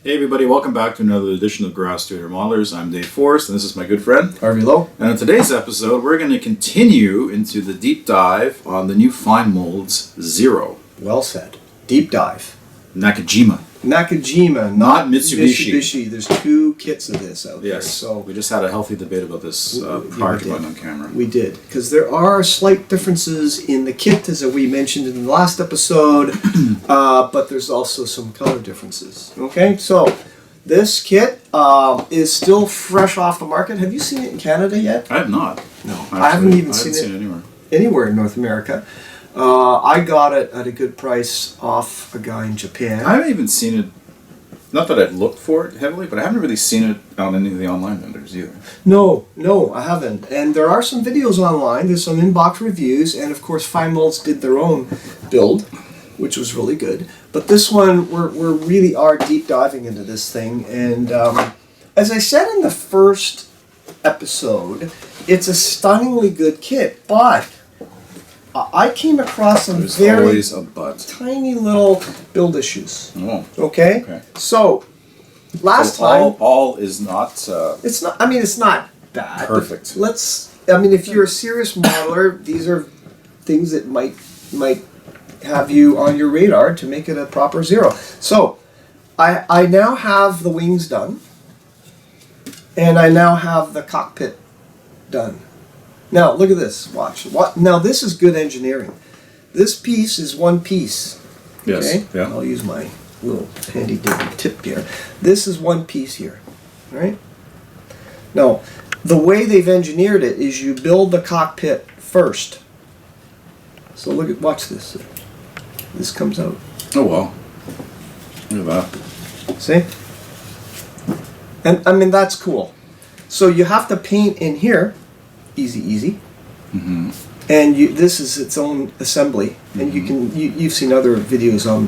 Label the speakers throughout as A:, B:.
A: Hey everybody, welcome back to another edition of Garage Studio Modelers. I'm Dave Forrest, and this is my good friend
B: Harvey Lowe.
A: And in today's episode, we're going to continue into the deep dive on the new Fine Molds Zero.
B: Well said. Deep dive.
A: Nakajima,
B: not
A: Mitsubishi.
B: There's two kits of this out there.
A: Yes,
B: So
A: we just had a healthy debate about this prior to going on camera.
B: we did, because there are slight differences in the kit, as we mentioned in the last episode, but there's also some color differences. Okay, so this kit is still fresh off the market. Have you seen it in Canada yet?
A: I have not.
B: No,
A: Actually,
B: I haven't even seen
A: it
B: anywhere in North America. I got it at a good price off a guy in Japan.
A: I haven't even seen it. Not that I've looked for it heavily, but I haven't really seen it on any of the online vendors either.
B: No, I haven't. And there are some videos online. There's some in-box reviews, and of course, Fine Molds did their own build, which was really good. But this one, we're really are deep diving into this thing. And as I said in the first episode, it's a stunningly good kit, but I came across some
A: There's
B: very
A: always a but.
B: tiny little build issues.
A: Oh.
B: Okay? So, last time...
A: All is not...
B: It's not. I mean, it's not bad.
A: Perfect.
B: I mean, if you're a serious modeler, these are things that might have you on your radar to make it a proper Zero. So, I now have the wings done, and I now have the cockpit done. Now, look at this. Watch. Now, this is good engineering. This piece is one piece.
A: Yes.
B: Okay?
A: Yeah.
B: I'll use my little handy dandy tip here. This is one piece here. Right? Now, the way they've engineered it is you build the cockpit first. So watch this. This comes out.
A: Oh, wow. Look at that.
B: See? And, I mean, that's cool. So you have to paint in here. Easy.
A: Mm-hmm.
B: And this is its own assembly, and you've seen other videos on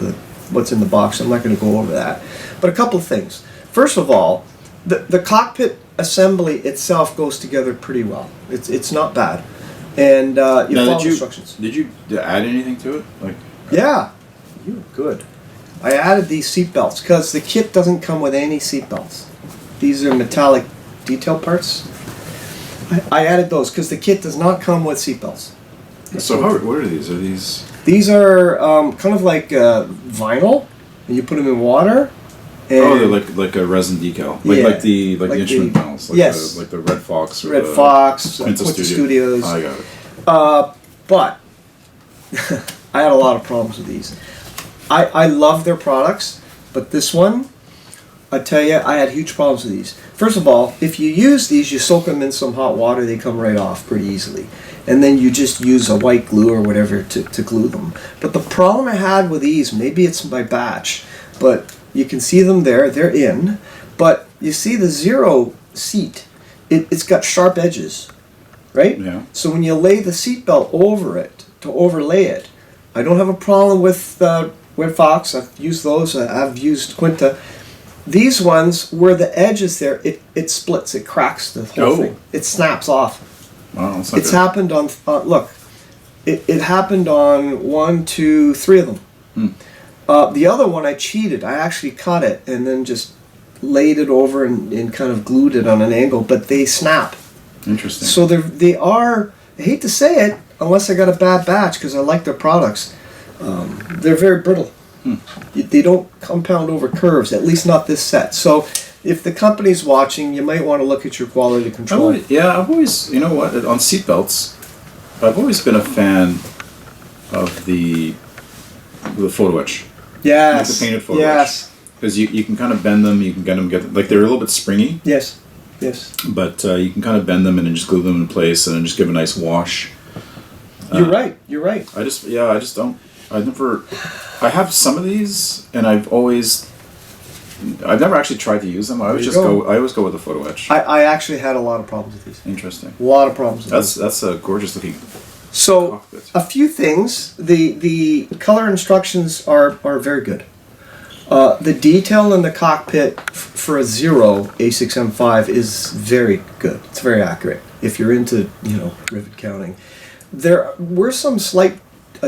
B: what's in the box. I'm not going to go over that, but a couple of things. First of all, the cockpit assembly itself goes together pretty well. It's not bad, and you follow instructions.
A: Did you add anything to it?
B: Yeah, you were good. I added these seat belts because the kit doesn't come with any seat belts. These are metallic detail parts. I added those because the kit does not come with seatbelts.
A: So what are these?
B: These are kind of like vinyl, and you put them in water. And
A: they're like a resin decal, like the instrument panels,
B: yes,
A: like the Red Fox, or
B: Red Fox,
A: Princess
B: Studios.
A: I got it.
B: But I had a lot of problems with these. I love their products, but this one, I tell you, I had huge problems with these. First of all, if you use these, you soak them in some hot water, they come right off pretty easily. And then you just use a white glue or whatever to glue them. But the problem I had with these, maybe it's my batch, but you can see them there, they're in. But you see the Zero seat, it's got sharp edges, right?
A: Yeah.
B: So when you lay the seat belt over it, to overlay it, I don't have a problem with Red Fox, I've used those, I've used Quinta. These ones, where the edge is there, it splits, it cracks the whole thing. It snaps off.
A: Wow, that's not
B: It's
A: good.
B: happened on, look, it happened on 1, 2, 3 of them. The other one I cheated. I actually cut it and then just laid it over and kind of glued it on an angle, but they snap.
A: Interesting.
B: So they are, I hate to say it, unless I got a bad batch because I like their products, they're very brittle. They don't compound over curves, at least not this set. So if the company's watching, you might want to look at your quality control.
A: I've always, you know what, on seatbelts, I've always been a fan of the photo etch.
B: Yes.
A: Like the painted photo etch. Because you can kind of bend them, you can get them, like they're a little bit springy.
B: Yes.
A: But you can kind of bend them and then just glue them in place and then just give a nice wash.
B: You're right.
A: I have some of these, and I've never actually tried to use them. I always go with the photo etch.
B: I actually had a lot of problems with these.
A: Interesting.
B: A lot of problems with these.
A: That's a gorgeous looking
B: So,
A: cockpit.
B: A few things. The color instructions are very good. The detail in the cockpit for a Zero A6M5 is very good. It's very accurate if you're into rivet counting. There were some slight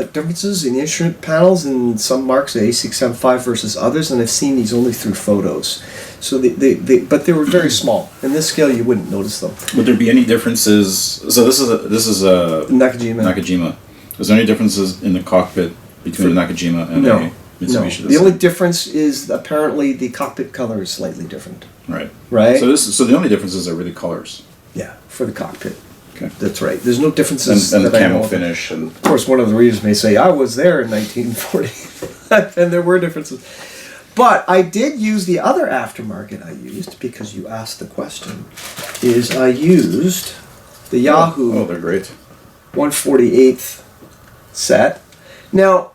B: differences in instrument panels in some marks, the A675 versus others, and I've seen these only through photos. So but they were very small. In this scale, you wouldn't notice them.
A: Would there be any differences? So this is a Nakajima. Is there any differences in the cockpit between a Nakajima and a Mitsubishi?
B: No. The only difference is apparently the cockpit color is slightly different.
A: Right.
B: Right.
A: So the only differences are really colors.
B: Yeah, for the cockpit.
A: Okay.
B: That's right. There's no differences.
A: And
B: that
A: the
B: I know
A: camo
B: of.
A: finish. And
B: Of course, one of the readers may say, I was there in 1940, and there were differences. But I did use the other aftermarket I used, because you asked the question, is I used the Yahoo
A: Oh, they're great.
B: 148th set. Now,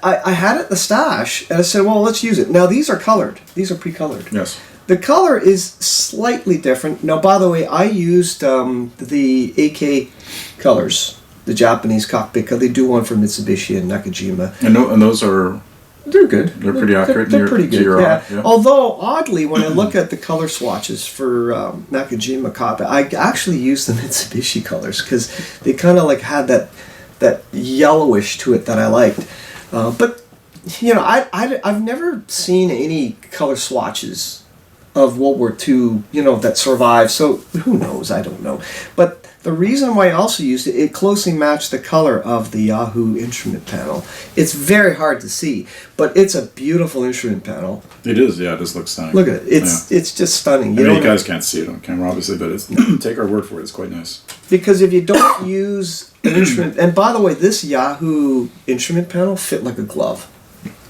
B: I had it in the stash, and I said, well, let's use it. Now, these are colored. These are pre-colored.
A: Yes.
B: The color is slightly different. Now, by the way, I used the AK colors, the Japanese cockpit color. They do one for Mitsubishi and Nakajima.
A: And those are...
B: They're good.
A: They're pretty accurate.
B: They're pretty good.
A: Yeah.
B: Yeah. Although, oddly, when I look at the color swatches for Nakajima cockpit, I actually used the Mitsubishi colors because they kind of like had that yellowish to it that I liked. But you know, I've never seen any color swatches of World War II, you know, that survived. So who knows? I don't know. But the reason why I also used it, it closely matched the color of the Yahoo instrument panel. It's very hard to see, but it's a beautiful instrument panel.
A: It is, yeah. It just looks stunning.
B: Look at it. It's just stunning.
A: You guys can't see it on camera, obviously, but it's take our word for it. It's quite nice.
B: Because if you don't use an instrument, and by the way, this Yahoo instrument panel fit like a glove.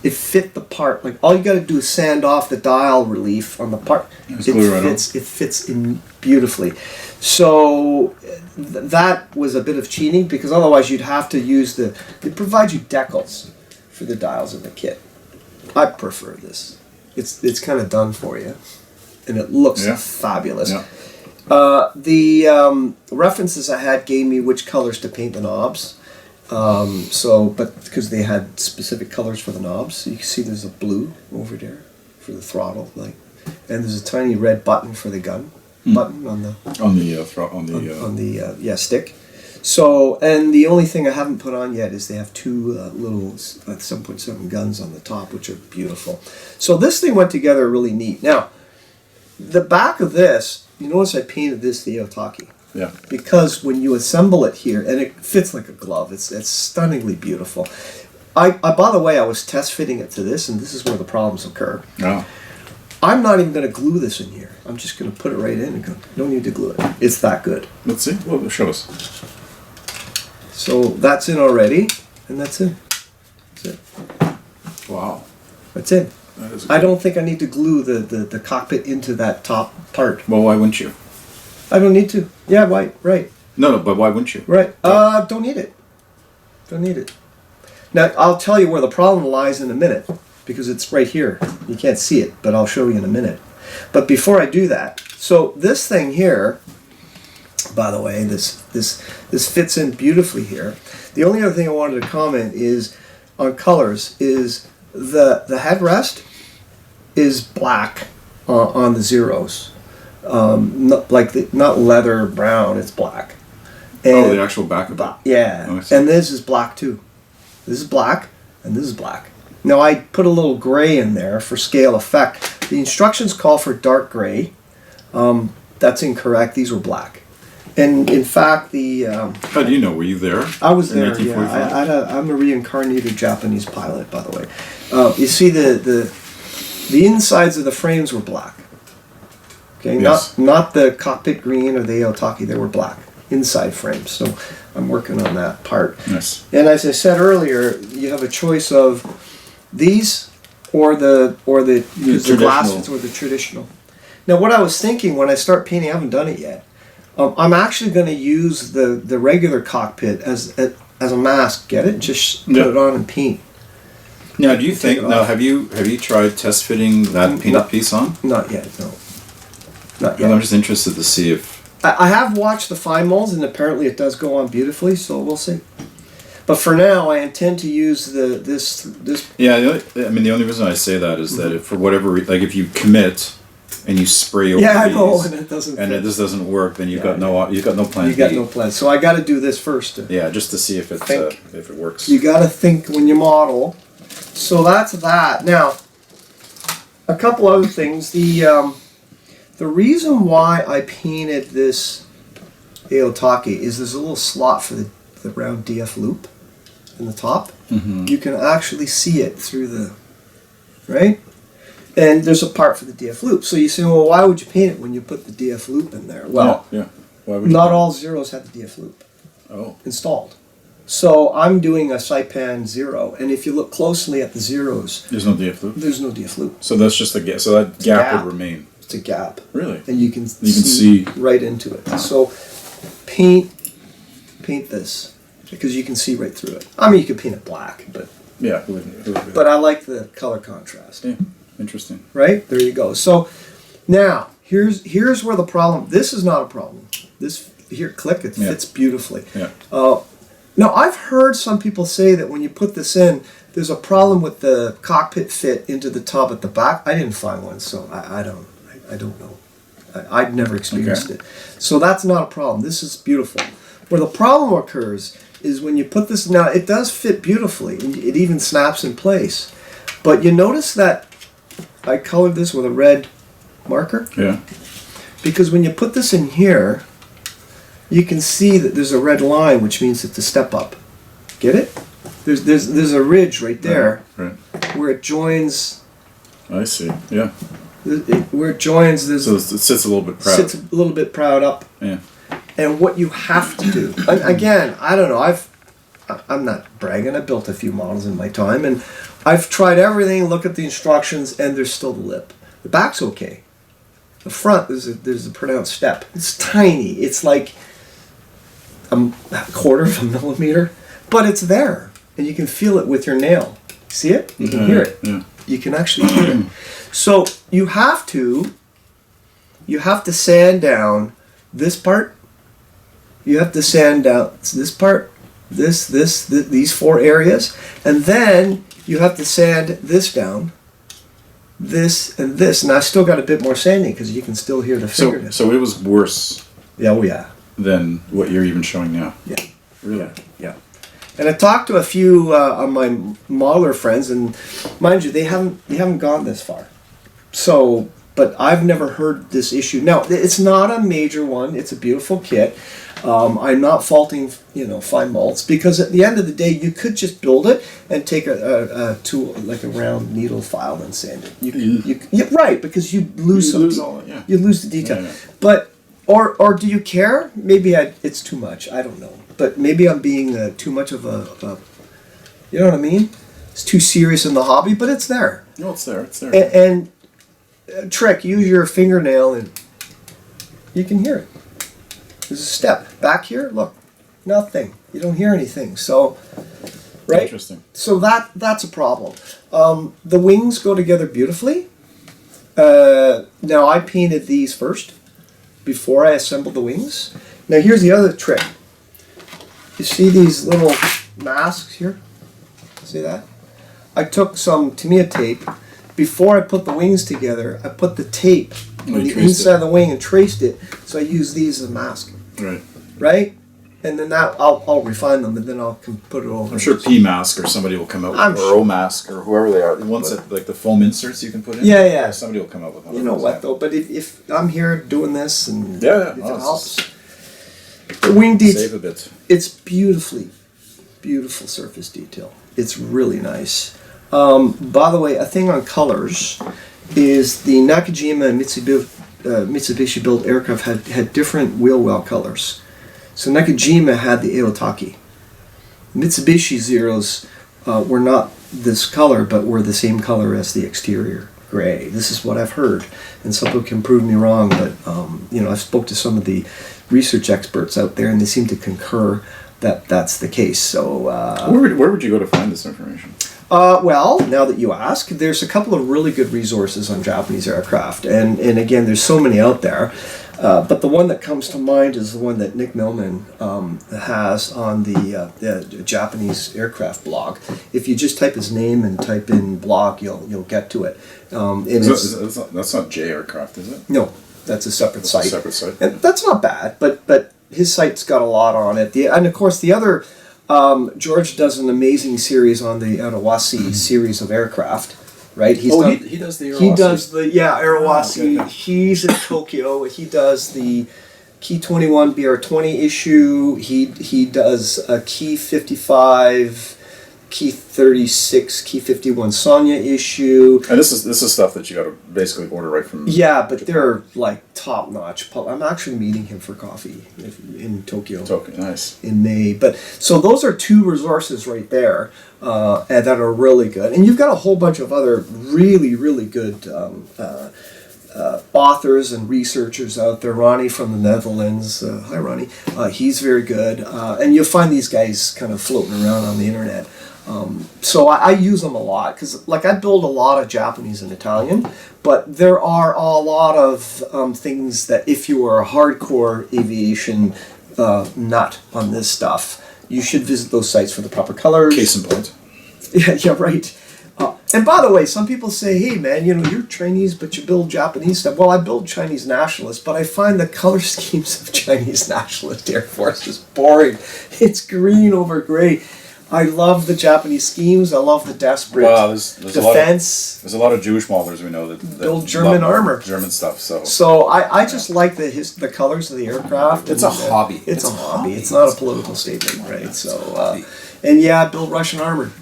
B: It fit the part. Like all you got to do is sand off the dial relief on the part. It fits in beautifully. So that was a bit of cheating because otherwise you'd have to use they provide you decals for the dials in the kit. I prefer this. It's kind of done for you, and it looks fabulous.
A: Yeah.
B: The references I had gave me which colors to paint the knobs. But because they had specific colors for the knobs, you can see there's a blue over there for the throttle light, and there's a tiny red button for the gun button on the stick. So, and the only thing I haven't put on yet is they have two little 7.7 guns on the top, which are beautiful. So this thing went together really neat. Now, the back of this, you notice I painted this the Otaki.
A: Yeah.
B: Because when you assemble it here, and it fits like a glove, it's stunningly beautiful. I by the way, I was test fitting it to this, and this is where the problems occur.
A: Oh.
B: I'm not even going to glue this in here. I'm just going to put it right in and go, no need to glue it. It's that good.
A: Let's see. Well, show us.
B: So that's in already, and that's in. That's it.
A: Wow.
B: That's in.
A: That is
B: I don't think I need to glue the cockpit into that top part.
A: Well, why wouldn't you?
B: I don't need to. Yeah, right.
A: No, but why wouldn't you?
B: Right. Don't need it. Don't need it. Now, I'll tell you where the problem lies in a minute, because it's right here. You can't see it, but I'll show you in a minute. But before I do that, so this thing here, by the way, this fits in beautifully here. The only other thing I wanted to comment is on colors is the headrest is black on the zeros. Not leather brown, it's black. And
A: the actual back of it.
B: Yeah,
A: Oh,
B: and this is black too. This is black, and this is black. Now I put a little gray in there for scale effect. The instructions call for dark gray. That's incorrect. These were black. And in fact,
A: How do you know? Were you there?
B: I was there.
A: 1945?
B: Yeah, I'm a reincarnated Japanese pilot, by the way. You see the insides of the frames were black. Okay,
A: yes.
B: not the cockpit green or the Aotaki. They were black inside frames. So I'm working on that part.
A: Yes.
B: And as I said earlier, you have a choice of these or the glasses or the traditional. Now, what I was thinking when I start painting, I haven't done it yet. I'm actually going to use the regular cockpit as a mask. Get it? Just put it on and paint.
A: Now, do you think? Now, have you tried test fitting that painted piece on?
B: Not yet. No. Not yet.
A: I'm just interested to see if.
B: I have watched the fine molds, and apparently it does go on beautifully. So we'll see. But for now, I intend to use this.
A: Yeah, the only reason I say that is that if for whatever like if you commit and you spray over
B: I
A: these,
B: know, and it doesn't
A: and
B: fit.
A: this doesn't work, then you've got no plan.
B: You got no plan. So I got to do this first.
A: Yeah, just to see if it works.
B: You got to think when you model. So that's that. Now, a couple other things. The reason why I painted this Aotake is there's a little slot for the round DF loop in the top.
A: Mm-hmm.
B: You can actually see it through the, right? And there's a part for the DF loop. So you say, well, why would you paint it when you put the DF loop in there? Well,
A: yeah. Why would you
B: not all Zeros have the DF loop installed. So I'm doing a Saipan 0, and if you look closely at the Zeros,
A: there's no DF loop.
B: There's no DF loop.
A: So that's just a gap. So that gap would remain.
B: It's a gap.
A: Really?
B: And you can see right into it. So paint this because you can see right through it. I mean, you could paint it black, but
A: yeah,
B: but I like the color contrast.
A: Yeah, interesting.
B: Right there, you go. So now here's where the problem. This is not a problem. This here, click. It fits beautifully.
A: Yeah.
B: Now I've heard some people say that when you put this in, there's a problem with the cockpit fit into the tub at the back. I didn't find one, so I don't know. I've never experienced it. So that's not a problem. This is beautiful. Where the problem occurs is when you put this, now it does fit beautifully. It even snaps in place. But you notice that I colored this with a red marker?
A: Yeah.
B: Because when you put this in here, you can see that there's a red line, which means it's a step up. Get it? There's a ridge right there where it joins.
A: I see. Yeah.
B: Where it joins,
A: so it sits a little bit proud.
B: Sits a little bit proud up.
A: Yeah.
B: And what you have to do, again, I don't know. I'm not bragging. I built a few models in my time, and I've tried everything. Look at the instructions, and there's still the lip. The back's okay. The front, there's a pronounced step. It's tiny. It's like a quarter of a millimeter, but it's there, and you can feel it with your nail. See it? You can hear it.
A: Yeah.
B: You can actually hear it. So you have to sand down this part. You have to sand down this part, these 4 areas, and then you have to sand this down, this and this. And I still got a bit more sanding because you can still hear the fingernails.
A: So it was worse.
B: Yeah, oh yeah.
A: Than what you're even showing now.
B: Yeah.
A: Really?
B: Yeah. And I talked to a few of my modeler friends, and mind you, they haven't gone this far. So, but I've never heard this issue. Now, it's not a major one. It's a beautiful kit. I'm not faulting, fine molds, because at the end of the day, you could just build it and take a tool, like a round needle file, and sand it. Yeah, right, because you lose you lose the detail. Yeah. But or do you care? Maybe it's too much. I don't know. But maybe I'm being too much of a, you know what I mean? It's too serious in the hobby, but it's there.
A: No, it's there. It's there.
B: And trick, use your fingernail and you can hear it. There's a step. Back here, look, nothing. You don't hear anything. So, right?
A: Interesting.
B: So that's a problem. The wings go together beautifully. Now, I painted these first before I assembled the wings. Now, here's the other trick. You see these little masks here? See that? I took some Tamiya tape. Before I put the wings together, I put the tape on the inside of the wing and traced it. So I use these as a mask.
A: Right.
B: Right? And then I'll refine them, and then I'll put it over.
A: I'm sure P-Mask or somebody will come out with, or O-Mask or whoever they are. The ones that, like the foam inserts you can put in.
B: Yeah, yeah.
A: Somebody will come out with one.
B: You know what, though? But if I'm here doing this, and
A: if
B: it helps. The wing detail.
A: Save a bit.
B: It's beautiful surface detail. It's really nice. By the way, a thing on colors is the Nakajima and Mitsubishi built aircraft had different wheel well colors. So Nakajima had the Aotake. Mitsubishi Zeros were not this color, but were the same color as the exterior, gray. This is what I've heard, and some people can prove me wrong, but I've spoke to some of the research experts out there, and they seem to concur that that's the case. So
A: where would you go to find this information?
B: Well, now that you ask, there's a couple of really good resources on Japanese aircraft, and again, there's so many out there. But the one that comes to mind is the one that Nick Millman has on the Japanese aircraft blog. If you just type his name and type in blog, you'll get to it.
A: That's not J Aircraft, is it?
B: No, that's a separate site.
A: A separate site.
B: And that's not bad, but his site's got a lot on it. And of course, the other George does an amazing series on the Arawasi series of aircraft. Right?
A: He does the Arawasi.
B: He does the Arawasi.
A: Oh, okay.
B: He's in Tokyo. He does the Key 21 BR20 issue. He does a Key 55, Key 36, Key 51 Sonya issue.
A: And this is stuff that you got to basically order right from.
B: Yeah, but they're like top notch. I'm actually meeting him for coffee in Tokyo.
A: Nice.
B: In May. But so those are two resources right there. And that are really good. And you've got a whole bunch of other really, really good authors and researchers out there. Ronnie from the Netherlands. Hi, Ronnie. He's very good. And you'll find these guys kind of floating around on the internet. So I use them a lot because, like, I build a lot of Japanese and Italian, but there are a lot of things that if you are a hardcore aviation nut on this stuff, you should visit those sites for the proper colors.
A: Case in point.
B: Yeah, right. And by the way, some people say, hey man, you're Chinese, but you build Japanese stuff. Well, I build Chinese nationalists, but I find the color schemes of Chinese nationalist Air Force is boring. It's green over gray. I love the Japanese schemes. I love the desperate defense.
A: There's a lot of Jewish modelers we know that
B: build German armor.
A: German stuff.
B: So I just like the colors of the aircraft.
A: It's a hobby.
B: It's a hobby. It's not a political statement, right? So and yeah, build Russian armor.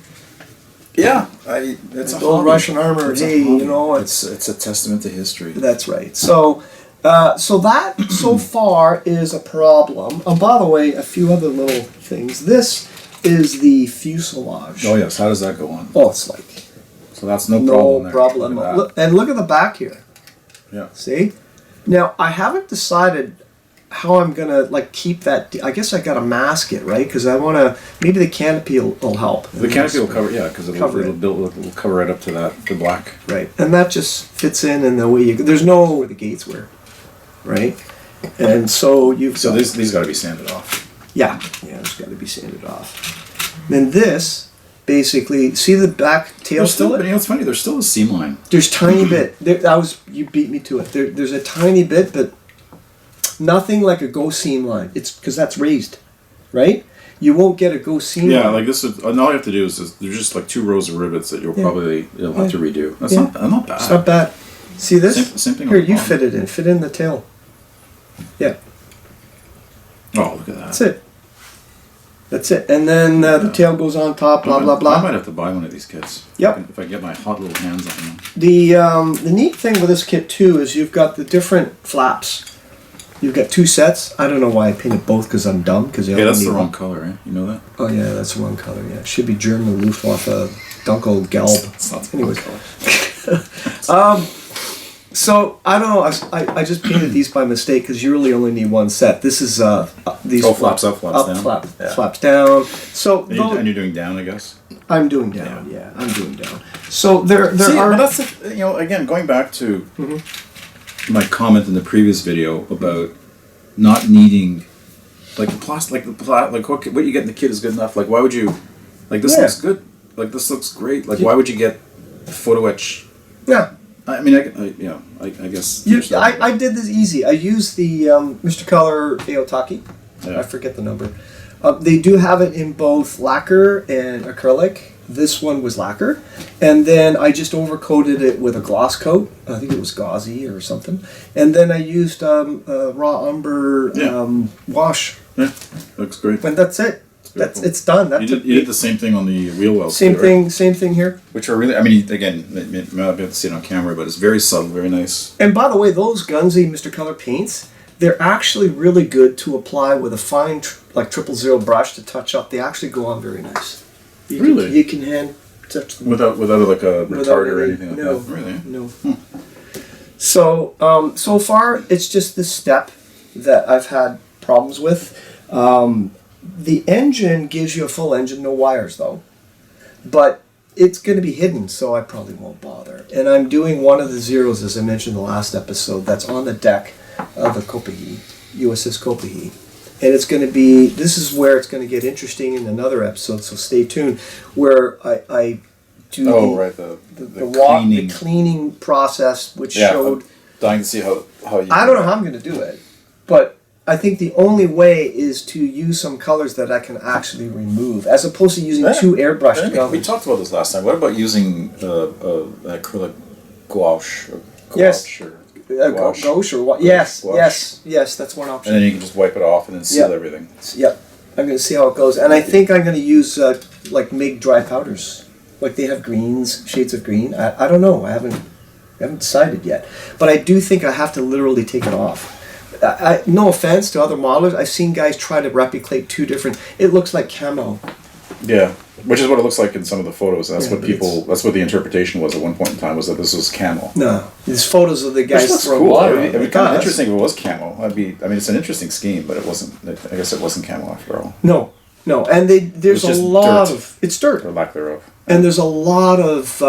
A: Yeah, it's a
B: build
A: hobby.
B: Russian armor. Hey,
A: it's a testament to history.
B: That's right. So that so far is a problem. And by the way, a few other little things. This is the fuselage.
A: Oh yes, how does that go on?
B: Oh, it's like
A: so that's no problem.
B: No problem. And look at the back here.
A: Yeah.
B: See? Now I haven't decided how I'm gonna keep that. I guess I gotta mask it, right? Because I want to. Maybe the canopy will help.
A: The canopy will cover, because it'll cover right up to the black.
B: Right, and that just fits in the way there's no where the gates were, right? And so
A: these got to be sanded off.
B: Yeah, it's got to be sanded off. Then this. Basically, see the back tail still?
A: But it's funny. There's still a seam line.
B: There's tiny bit. You beat me to it. There's a tiny bit, but nothing like a go seam line. It's because that's raised, right? You won't get a go seam line.
A: Yeah, like this. All you have to do is there's just like 2 rows of rivets that you'll have to redo. That's not bad.
B: It's not bad. See this?
A: Same thing.
B: Here, you fit it in. Fit in the tail. Yeah.
A: Oh, look at that.
B: That's it. And then the tail goes on top, blah, blah, blah.
A: I might have to buy one of these kits.
B: Yep.
A: If I get my hot little hands on them.
B: The neat thing with this kit, too, is you've got the different flaps. You've got 2 sets. I don't know why I painted both, because I'm dumb.
A: That's the wrong color, right? You know that?
B: Oh, yeah, that's the wrong color, yeah. It should be German Luftwaffe Dunkel Gelb.
A: It's not
B: Anyways. So, I don't know, I just painted these by mistake because you really only need one set. This is these
A: flaps up, flaps down.
B: Flaps down. So
A: and you're doing down, I guess?
B: I'm doing down, yeah. I'm doing down. So there are...
A: Well, that's, again, going back to my comment in the previous video about not needing, what you get in the kit is good enough. Like, why would you... Like, this looks good. Like, this looks great. Like, why would you get photo etch?
B: Yeah.
A: I mean, I guess...
B: I did this easy. I used the Mr. Color Aotaki.
A: Yeah.
B: I forget the number. They do have it in both lacquer and acrylic. This one was lacquer. And then I just overcoated it with a gloss coat. I think it was gauzy or something. And then I used raw umber wash.
A: Yeah, looks great.
B: And that's it. It's done.
A: You did the same thing on the wheel wells.
B: Same thing here.
A: Which are really, I mean, again, you might not be able to see it on camera, but it's very subtle, very nice.
B: And by the way, those Gunzy Mr. Color paints, they're actually really good to apply with a fine, 000 brush to touch up. They actually go on very nice. You can hand touch them.
A: Without like a retard or anything like that? Really?
B: No. So, so far, it's just this step that I've had problems with. The engine gives you a full engine, no wires though. But it's going to be hidden, so I probably won't bother. And I'm doing one of the zeros, as I mentioned in the last episode, that's on the deck the Kopihi, USS Kopihi. And it's going to be, this is where it's going to get interesting in another episode, so stay tuned, where I do the cleaning process, which showed...
A: I'm dying to see how you...
B: I don't know how I'm going to do it, but I think the only way is to use some colors that I can actually remove, as opposed to using two airbrushed colors.
A: We talked about this last time. What about using acrylic gouache?
B: Yes. Gouache or what? Yes, that's one option.
A: And then you can just wipe it off and then seal everything.
B: Yep. I'm going to see how it goes. And I think I'm going to use like MIG dry powders. Like they have greens, shades of green. I don't know. I haven't decided yet. But I do think I have to literally take it off. No offense to other modelers. I've seen guys try to replicate two different... It looks like camo.
A: Yeah. Which is what it looks like in some of the photos. That's what that's what the interpretation was at one point in time, was that this was camo.
B: No. These photos of the guys
A: throwing water. It'd be kind of interesting if it was camo. It's an interesting scheme, but it wasn't. I guess it wasn't camo after all.
B: No. And there's a lot of... It's dirt.
A: Or lack thereof.
B: And there's a lot of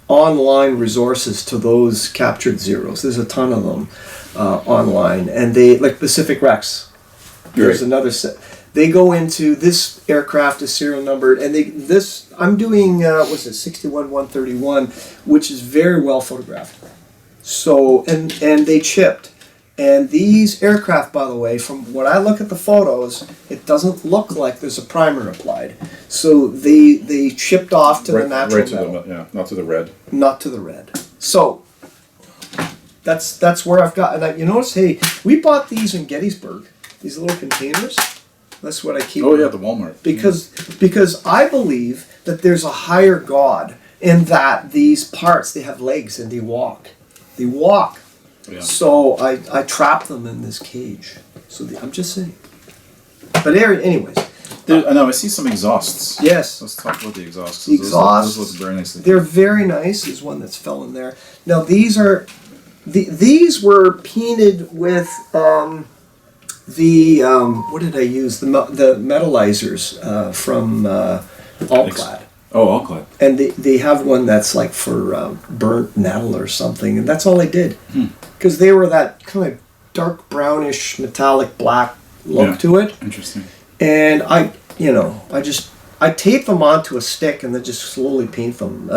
B: online resources to those captured zeros. There's a ton of them online. And they, like Pacific Rex. There's another set. They go into, this aircraft is serial numbered, and I'm doing, 61-131, which is very well photographed. So, and they chipped. And these aircraft, by the way, from when I look at the photos, it doesn't look like there's a primer applied. So they chipped off to the natural metal.
A: Not to the red.
B: Not to the red. So, that's where I've got, and you notice, hey, we bought these in Gettysburg, these little containers. That's what I keep.
A: Oh yeah, the Walmart.
B: Because I believe that there's a higher God in that these parts, they have legs and they walk. They walk. Yeah. So I trap them in this cage. So I'm just saying. But anyways.
A: I know, I see some exhausts.
B: Yes.
A: Let's talk about the exhausts.
B: The exhausts.
A: Those look very nicely.
B: They're very nice. There's one that's fell in there. Now these are, these were painted with what did I use? The metallizers from Allclad.
A: Oh, Allclad.
B: And they have one that's like for burnt metal or something, and that's all I did. Because they were that kind of dark brownish metallic black look to it.
A: Interesting.
B: And I tape them onto a stick and then just slowly paint them.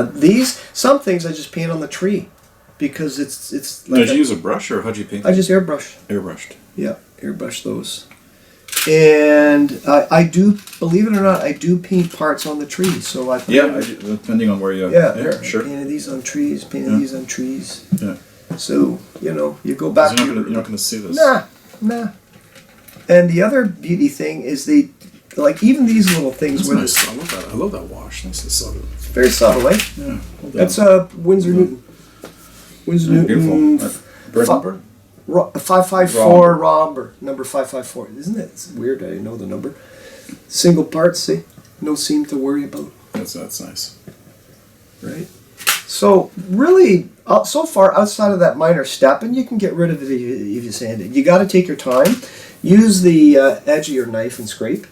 B: Some things I just paint on the tree because it's like...
A: Did you use a brush or how'd you paint them?
B: I just airbrush.
A: Airbrushed.
B: Yeah, airbrush those. And I do, believe it or not, I do paint parts on the tree. So I
A: depending on where you...
B: Yeah,
A: sure.
B: Painted these on trees, these on trees.
A: Yeah.
B: So, you go back...
A: You're not going to see this.
B: Nah. And the other beauty thing is they, like even these little things...
A: That's nice. I love that wash. Nice and subtle.
B: It's very subtle, eh?
A: Yeah.
B: That's Windsor Newton. Windsor Newton...
A: Beautiful. Bird number?
B: 554 Romber, number 554. Isn't it? It's weird. I know the number. Single parts, see? No seam to worry about.
A: That's nice.
B: Right? So, really, so far outside of that minor step, and you can get rid of it if you sand it. You got to take your time. Use the edge of your knife and scrape.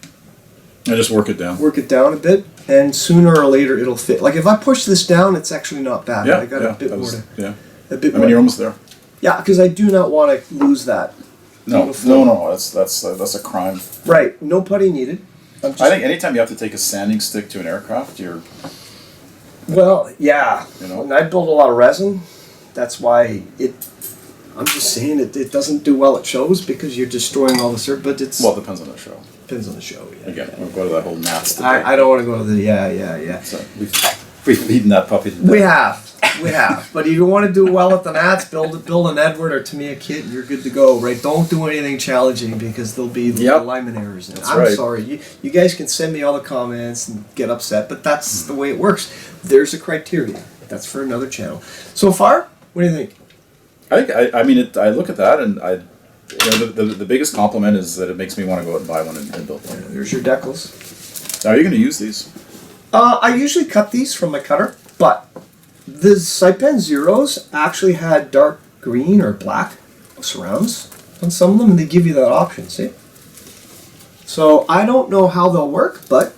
A: And just work it down.
B: Work it down a bit, and sooner or later it'll fit. Like if I push this down, it's actually not bad.
A: Yeah,
B: I got a bit more to...
A: Yeah.
B: A bit more.
A: You're almost there.
B: Yeah, because I do not want to lose that.
A: No. That's a crime.
B: Right. No putty needed.
A: I think anytime you have to take a sanding stick to an aircraft, you're...
B: Well, yeah. When I build a lot of resin, that's why I'm just saying it doesn't do well at shows because you're destroying all the surface. But it's...
A: Well, it depends on the show.
B: Depends on the show, yeah.
A: Again, we'll go to that whole NATS debate.
B: I don't want to go to the... Yeah.
A: So we've beaten that puppy to death.
B: We have. But if you want to do well at the Nats, build an Edward or Tamiya kit, and you're good to go, right? Don't do anything challenging because there'll be alignment errors. And I'm sorry. You guys can send me all the comments and get upset, but that's the way it works. There's a criteria. That's for another channel. So far, what do you think?
A: I look at that and the biggest compliment is that it makes me want to go out and buy one and build one.
B: Yeah, there's your decals.
A: Now, are you going to use these?
B: I usually cut these from my cutter, but the Saipan Zeros actually had dark green or black surrounds on some of them, and they give you that option, see? So I don't know how they'll work, but...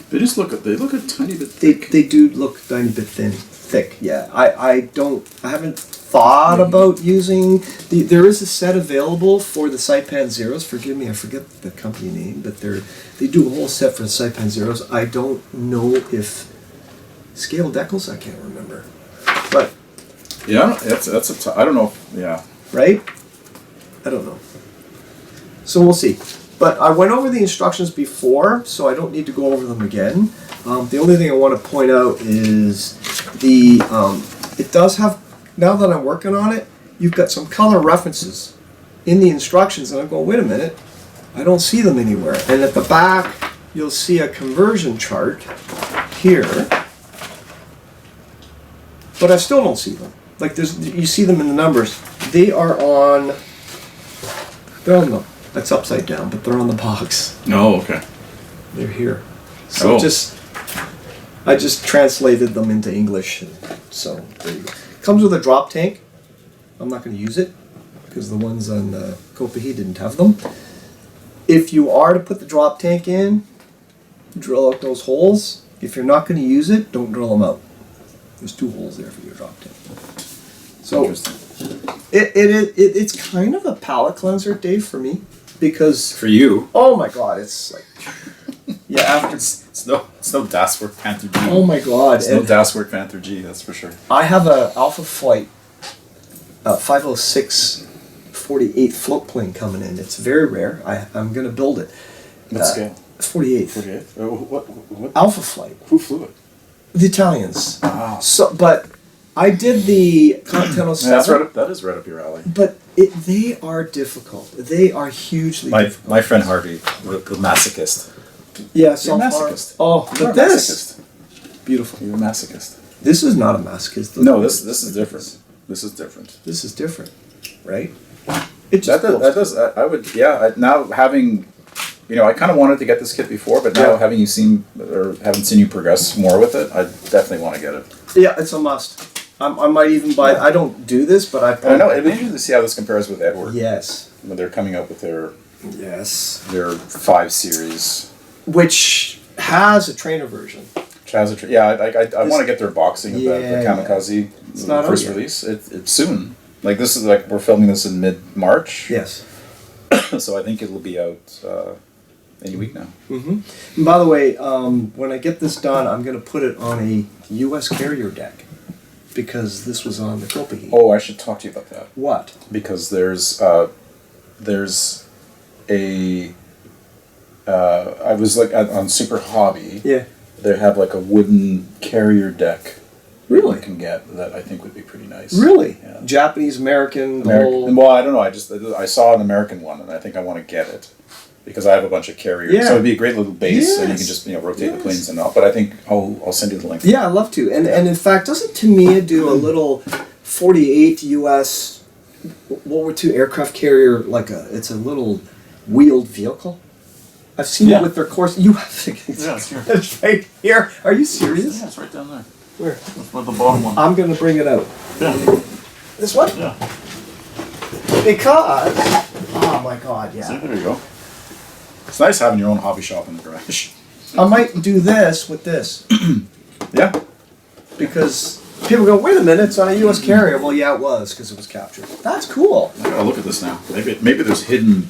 A: They look a tiny bit thick.
B: They do look a tiny bit thick, yeah. I haven't thought about using there is a set available for the Saipan Zeros. Forgive me, I forget the company name, but they do a whole set for the Saipan Zeros. I don't know if scale decals, I can't remember. But
A: yeah, I don't know. Yeah.
B: Right? I don't know. So we'll see. But I went over the instructions before, so I don't need to go over them again. The only thing I want to point out is it does have, now that I'm working on it, you've got some color references in the instructions, and I'm going, wait a minute, I don't see them anywhere. And at the back, you'll see a conversion chart here, but I still don't see them. Like you see them in the numbers. They're on the, that's upside down, but they're on the box.
A: Oh, okay.
B: They're here. So I just translated them into English. So there you go. Comes with a drop tank. I'm not going to use it because the ones on Cockpit didn't have them. If you are to put the drop tank in, drill out those holes. If you're not going to use it, don't drill them out. There's 2 holes there for your drop tank. So it's kind of a palate cleanser, Dave, for me, because
A: for you.
B: Oh my God, it's like after
A: it's no Das Work Panther G.
B: Oh my God,
A: it's no Das Work Panther G. That's for sure.
B: I have a Alpha Flight 506 48 float plane coming in. It's very rare. I'm going to build it.
A: What scale?
B: 48.
A: 48. What?
B: Alpha Flight.
A: Who flew it?
B: The Italians.
A: Ah.
B: So, but I did the Continental 7.
A: That is right up your alley.
B: But they are difficult. They are hugely difficult.
A: My friend Harvey, the masochist.
B: Yeah, so
A: You're a masochist.
B: Oh,
A: You're
B: but
A: a
B: this beautiful.
A: You're a masochist.
B: This is not a masochist.
A: No, this is different. This is different.
B: This is different, right?
A: It just that does. I would. Yeah. Now having. I kind of wanted to get this kit before, but now haven't seen you progress more with it, I definitely want to get it.
B: Yeah, it's a must. I might even buy it. I don't do this, but
A: I know. It'd be interesting to see how this compares with Edward.
B: Yes.
A: When they're coming out with their 5 series.
B: Which has a trainer version.
A: I want to get their boxing of the Kamikaze first release. It's soon. Like this is we're filming this in mid-March.
B: Yes.
A: So I think it'll be out any week now.
B: Mm-hmm. And by the way, when I get this done, I'm going to put it on a U.S. carrier deck because this was on the Cockpit.
A: Oh, I should talk to you about that.
B: What?
A: Because there's a. I was on Super Hobby.
B: Yeah.
A: They have a wooden carrier deck.
B: Really?
A: You can get that I think would be pretty nice.
B: Really?
A: Yeah.
B: Japanese, American.
A: Well, I don't know. I saw an American one, and I think I want to get it because I have a bunch of carriers.
B: Yeah.
A: So it'd be a great little base, and you can just rotate the planes and all. But I think I'll send you the link.
B: Yeah, I'd love to. And in fact, doesn't Tamiya do a little 48 U.S. World War II aircraft carrier it's a little wheeled vehicle? I've seen it with their course. You have to.
A: Yeah, it's here.
B: It's right here. Are you serious?
A: Yeah, it's right down there.
B: Where?
A: That's the bottom one.
B: I'm going to bring it out.
A: Yeah.
B: This one?
A: Yeah.
B: Because, oh my God, yeah.
A: See, there you go. It's nice having your own hobby shop in the garage.
B: I might do this with this.
A: Yeah.
B: Because people go, wait a minute, it's on a U.S. carrier. Well, yeah, it was because it was captured. That's cool.
A: I gotta look at this now. Maybe there's hidden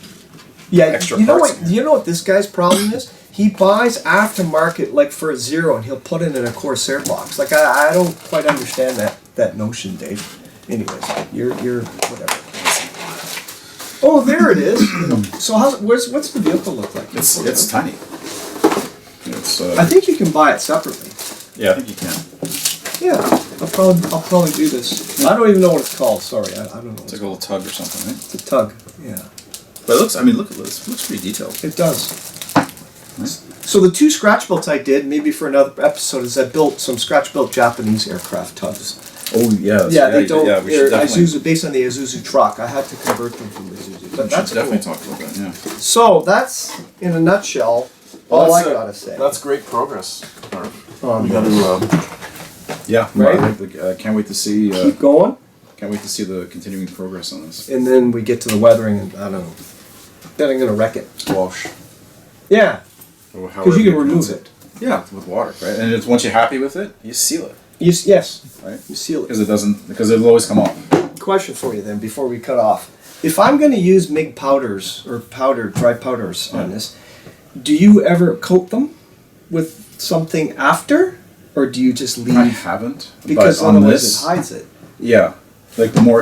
A: extra
B: you know
A: parts.
B: what? You know what this guy's problem is? He buys aftermarket for a Zero, and he'll put it in a Corsair box. I don't quite understand that notion, Dave. Anyways, you're whatever. Oh, there it is. So what's the vehicle look like?
A: It's tiny.
B: I think you can buy it separately.
A: Yeah, I think you can.
B: Yeah, I'll probably do this. I don't even know what it's called. Sorry, I don't know.
A: It's like a little tug or something, right?
B: It's a tug. Yeah.
A: But it looks. Look at this. It looks pretty detailed.
B: It does.
A: Nice.
B: So the 2 scratch builds I did, maybe for another episode, is I built some scratch built Japanese aircraft tugs.
A: Oh yeah.
B: They don't.
A: Yeah, we should
B: They're
A: definitely.
B: Isuzu, based on the Isuzu truck. I had to convert them from Isuzu. But that's
A: definitely
B: cool.
A: talk about that. Yeah.
B: So that's in a nutshell all I gotta say.
A: That's great progress.
B: We
A: got to. Yeah.
B: Right.
A: I can't wait to see.
B: Keep going,
A: Can't wait to see the continuing progress on this.
B: and then we get to the weathering, and I don't know. Then I'm gonna wreck it.
A: Wash.
B: Yeah,
A: Or however
B: because you can
A: pronounce
B: remove it.
A: Yeah, with water, right? And once you're happy with it, you seal it,
B: Yes,
A: right?
B: you seal it.
A: Because it'll always come off.
B: Of question for you then before we cut off. If I'm going to use MIG powders or dry powders on this, do you ever coat them with something after, or do you just leave?
A: I haven't.
B: Because
A: but on
B: otherwise
A: this,
B: it hides it.
A: yeah. Like the more,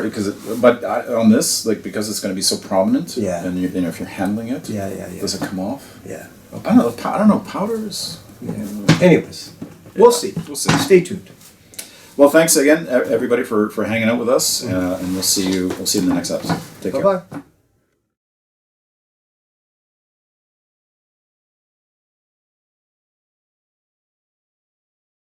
A: on this, like because it's going to be so prominent,
B: Yeah.
A: and if you're handling it,
B: Yeah.
A: does it come off?
B: Yeah.
A: I don't know. I don't know. Powders.
B: Yeah. Anyways, we'll see.
A: We'll see.
B: Stay tuned.
A: Well, thanks again, everybody, for hanging out with us, and we'll see you in the next episode. Take care.
B: Bye-bye.